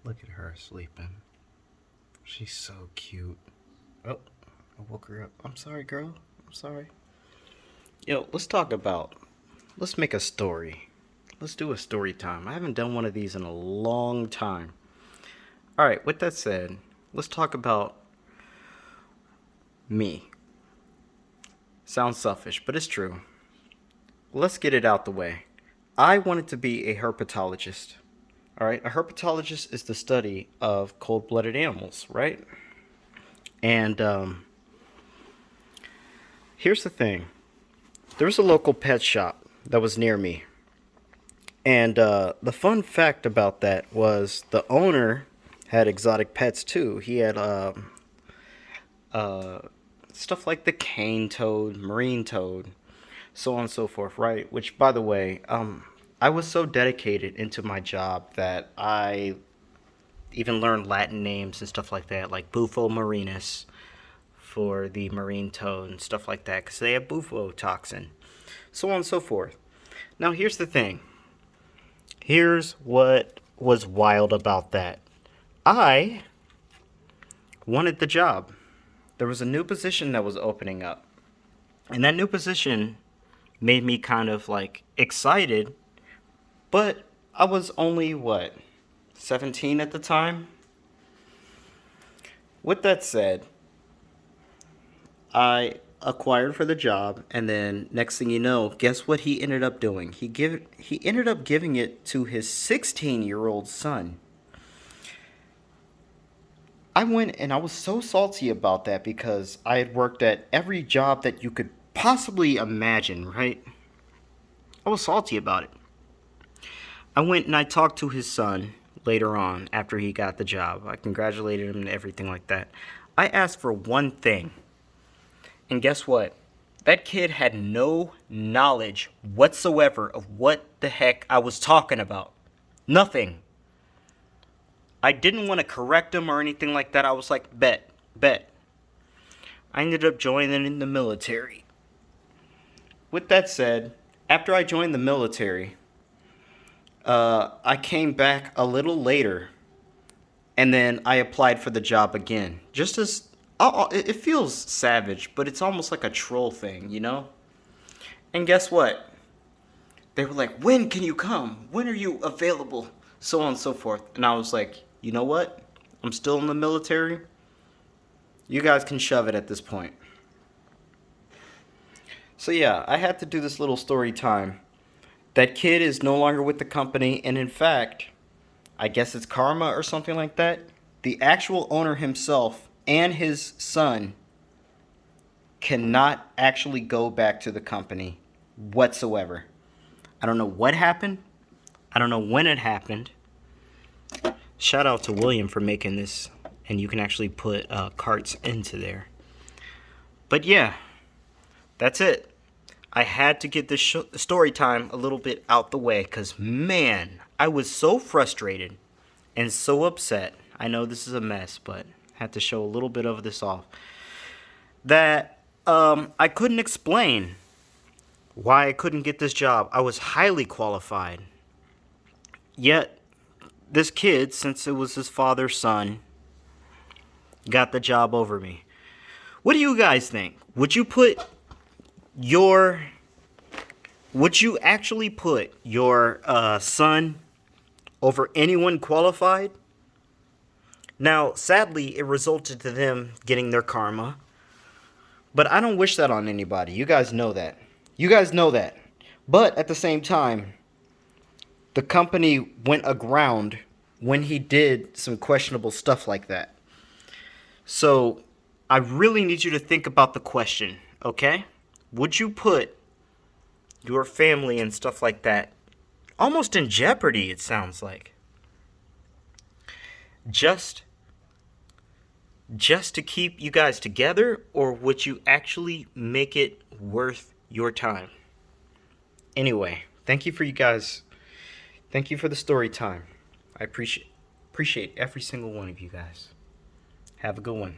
Look at her sleeping. She's so cute. Oh, I woke her up. I'm sorry, girl. I'm sorry. Yo, let's make a story. Let's do a story time. I haven't done one of these in a long time. Alright, with that said, let's talk about me. Sounds selfish, but it's true. Let's get it out the way. I wanted to be a herpetologist. Alright, a herpetologist is the study of cold blooded animals, right? And here's the thing, there was a local pet shop that was near me. And the fun fact about that was the owner had exotic pets too. He had uh, stuff like the cane toad, marine toad, so on and so forth, right? Which, by the way, I was so dedicated into my job that I even learned Latin names and stuff like that, like Bufo marinus for the marine toad and stuff like that, because they have bufo toxin, so on and so forth. Now, here's the thing. Here's what was wild about that. I wanted the job. There was a new position that was opening up. And that new position made me kind of like excited, but I was only, what, 17 at the time? With that said, I acquired for the job, and then next thing you know, guess what he ended up doing? He ended up giving it to his 16-year-old son. I went and I was so salty about that because I had worked at every job that you could possibly imagine, right? I was salty about it. I went and I talked to his son later on after he got the job. I congratulated him and everything like that. I asked for one thing. And guess what? That kid had no knowledge whatsoever of what the heck I was talking about. Nothing. I didn't want to correct him or anything like that. I was like, bet. I ended up joining in the military. With that said, after I joined the military, I came back a little later, and then I applied for the job again. Just as it feels savage, but it's almost like a troll thing, you know? And guess what? They were like, when can you come? When are you available? So on and so forth. And I was like, you know what? I'm still in the military. You guys can shove it at this point. So yeah, I had to do this little story time. That kid is no longer with the company, and in fact, I guess it's karma or something like that. The actual owner himself and his son cannot actually go back to the company whatsoever. I don't know what happened. I don't know when it happened. Shout out to William for making this, and you can actually put carts into there. But yeah, that's it. I had to get this story time a little bit out the way because, man, I was so frustrated and so upset. I know this is a mess, but I had to show a little bit of this off. That I couldn't explain why I couldn't get this job. I was highly qualified. Yet, this kid, since it was his father's son, got the job over me. What do you guys think? Your Would you actually put your son over anyone qualified? Now, sadly, it resulted to them getting their karma. But I don't wish that on anybody. You guys know that. You guys know that. But at the same time, the company went aground when he did some questionable stuff like that. So, I really need you to think about the question, okay? Would you put your family and stuff like that almost in jeopardy, it sounds like, just to keep you guys together, or would you actually make it worth your time? Anyway, thank you for you guys. Thank you for the story time. I appreciate every single one of you guys. Have a good one.